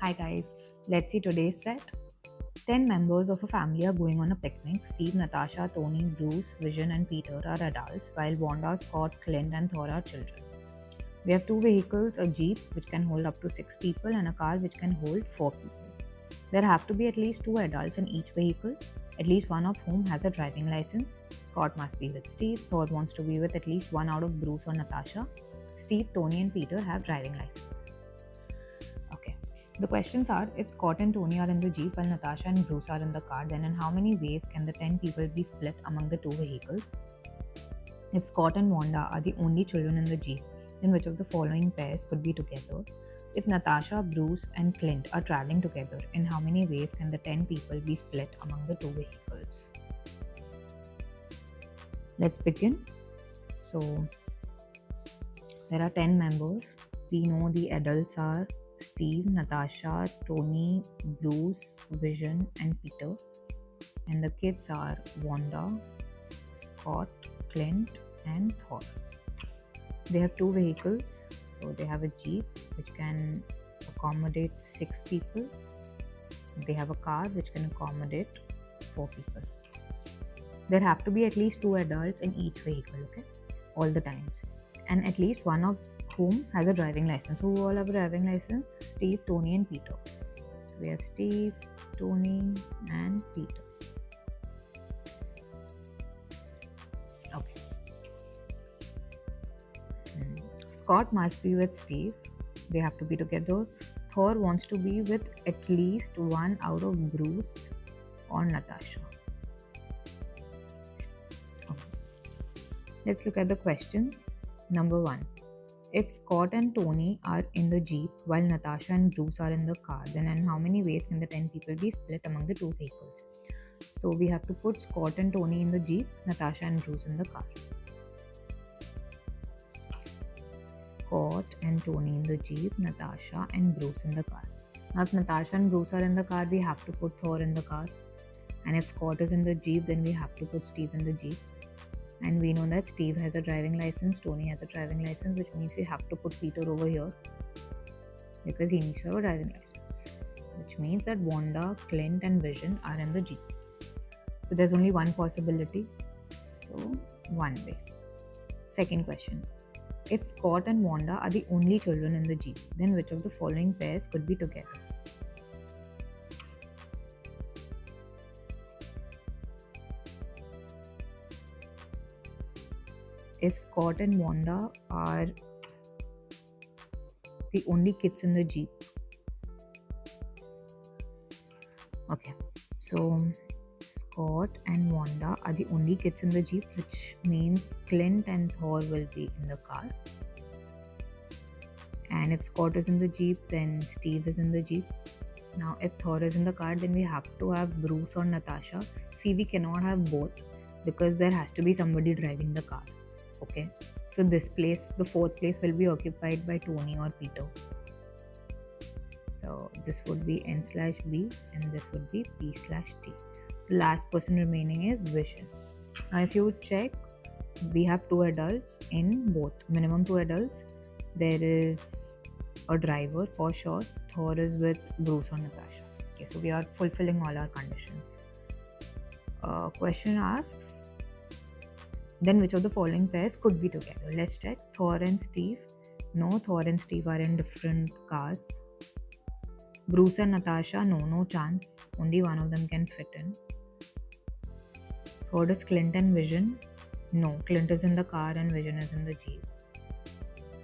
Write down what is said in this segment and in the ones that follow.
Hi guys, let's see today's set. 10 members of a family are going on a picnic. Steve, Natasha, Tony, Bruce, Vision, and Peter are adults, while Wanda, Scott, Clint, and Thor are children. They have two vehicles, a jeep which can hold up to 6 people and a car which can hold 4 people. There have to be at least 2 adults in each vehicle, at least one of whom has a driving license. Scott must be with Steve. Thor wants to be with at least one out of Bruce or Natasha. Steve, Tony, and Peter have driving licenses. Okay. The questions are, if Scott and Tony are in the jeep while Natasha and Bruce are in the car, then in how many ways can the 10 people be split among the two vehicles? If Scott and Wanda are the only children in the jeep, then which of the following pairs could be together? If Natasha, Bruce, and Clint are traveling together, in how many ways can the 10 people be split among the two vehicles? Let's begin. So, there are 10 members. We know the adults are Steve, Natasha, Tony, Bruce, Vision, and Peter. And the kids are Wanda, Scott, Clint, and Thor. They have two vehicles. So they have a jeep which can accommodate 6 people. They have a car which can accommodate 4 people. There have to be at least 2 adults in each vehicle, okay? All the times. And at least one of whom has a driving license. Who all have a driving license? Steve, Tony, and Peter. So we have Steve, Tony, and Peter. Okay. Scott must be with Steve. They have to be together. Thor wants to be with at least one out of Bruce or Natasha. Okay. Let's look at the questions. Number 1. If Scott and Tony are in the jeep while Natasha and Bruce are in the car, then in how many ways can the 10 people be split among the two vehicles? So we have to put Scott and Tony in the jeep, Natasha and Bruce in the car. Scott and Tony in the jeep, Natasha and Bruce in the car. Now if Natasha and Bruce are in the car, we have to put Thor in the car. And if Scott is in the jeep, then we have to put Steve in the jeep. And we know that Steve has a driving license, Tony has a driving license, which means we have to put Peter over here because he needs to have a driving license. Which means that Wanda, Clint, and Vision are in the jeep. So there's only one possibility. So one way. Second question. If Scott and Wanda are the only children in the jeep, then which of the following pairs could be together? If Scott and Wanda are the only kids in the jeep. Okay, so Scott and Wanda are the only kids in the jeep, which means Clint and Thor will be in the car. And if Scott is in the jeep, then Steve is in the jeep. Now if Thor is in the car, then we have to have Bruce or Natasha. See, we cannot have both because there has to be somebody driving the car. Okay, so this place, the 4th place, will be occupied by Tony or Peter. So this would be N/B and this would be P/T. The last person remaining is Vision. Now if you check, we have 2 adults in both, minimum 2 adults. There is a driver for sure. Thor is with Bruce or Natasha. Okay, so we are fulfilling all our conditions. Question asks, then which of the following pairs could be together? Let's check. Thor and Steve. No, Thor and Steve are in different cars. Bruce and Natasha. No chance. Only one of them can fit in. Third is Clint and Vision. No, Clint is in the car and Vision is in the jeep.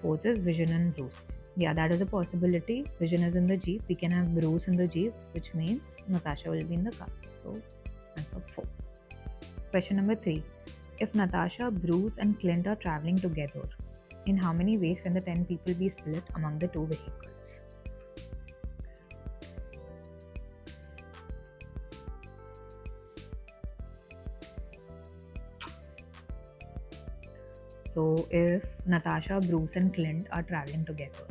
4th is Vision and Bruce. Yeah, that is a possibility. Vision is in the jeep. We can have Bruce in the jeep, which means Natasha will be in the car. So, answer 4. Question number 3. If Natasha, Bruce, and Clint are traveling together, in how many ways can the 10 people be split among the two vehicles? So if Natasha, Bruce, and Clint are traveling together,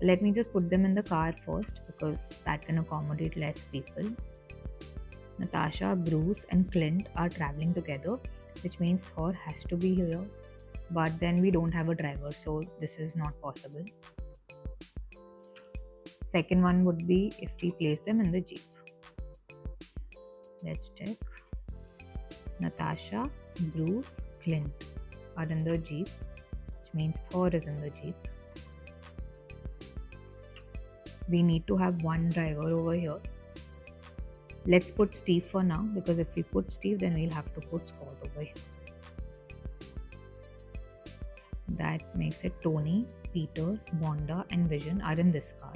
let me just put them in the car first because that can accommodate less people. Natasha, Bruce, and Clint are traveling together, which means Thor has to be here, but then we don't have a driver, so this is not possible. Second one would be if we place them in the jeep. Let's check. Natasha, Bruce, Clint are in the jeep, which means Thor is in the jeep. We need to have one driver over here. Let's put Steve for now, because if we put Steve, then we'll have to put Scott over here. That makes it Tony, Peter, Wanda and Vision are in this car.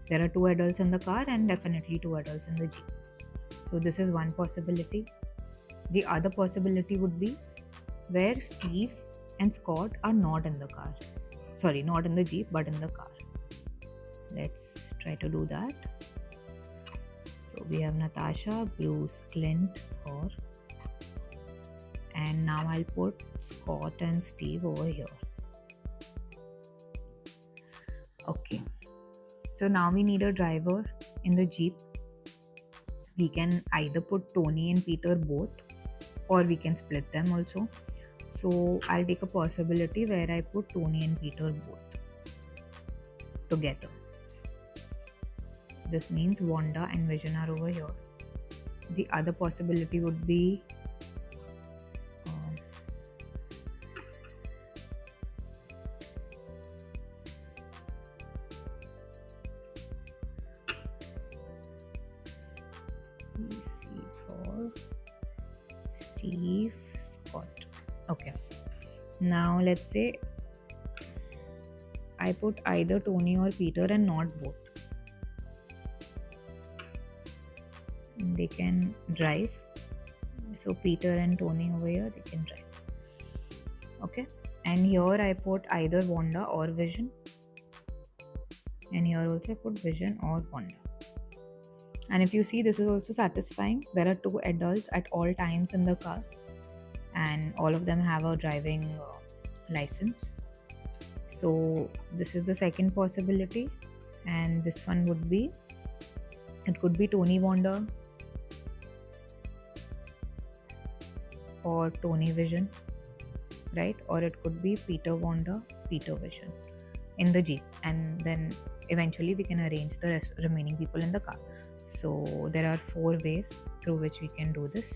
There are 2 adults in the car and definitely 2 adults in the jeep. So this is one possibility. The other possibility would be where Steve and Scott are not in the car. Sorry, not in the jeep, but in the car. Let's try to do that. So we have Natasha, Bruce, Clint, Thor. And now I'll put Scott and Steve over here. Okay. So now we need a driver in the jeep. We can either put Tony and Peter both, or we can split them also. So I'll take a possibility where I put Tony and Peter both together. This means Wanda and Vision are over here. The other possibility would be Thor, Steve, Scott. Okay. Now let's say I put either Tony or Peter and not both. They can drive. So Peter and Tony over here, they can drive. Okay. And here I put either Wanda or Vision. And here also I put Vision or Wanda. And if you see, this is also satisfying. There are 2 adults at all times in the car, and all of them have a driving license. So this is the second possibility, and this one would be, it could be Tony Wanda or Tony Vision, right? Or it could be Peter Wanda, Peter Vision in the jeep, and then eventually we can arrange the remaining people in the car. So there are 4 ways through which we can do this.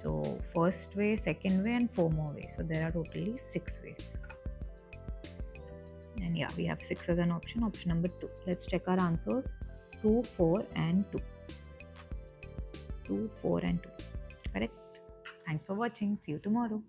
So first way, second way and 4 more ways. So there are totally 6 ways. And yeah, we have 6 as an option. Option number 2. Let's check our answers. 2, 4 and 2. 2, 4 and 2. Correct. Thanks for watching. See you tomorrow.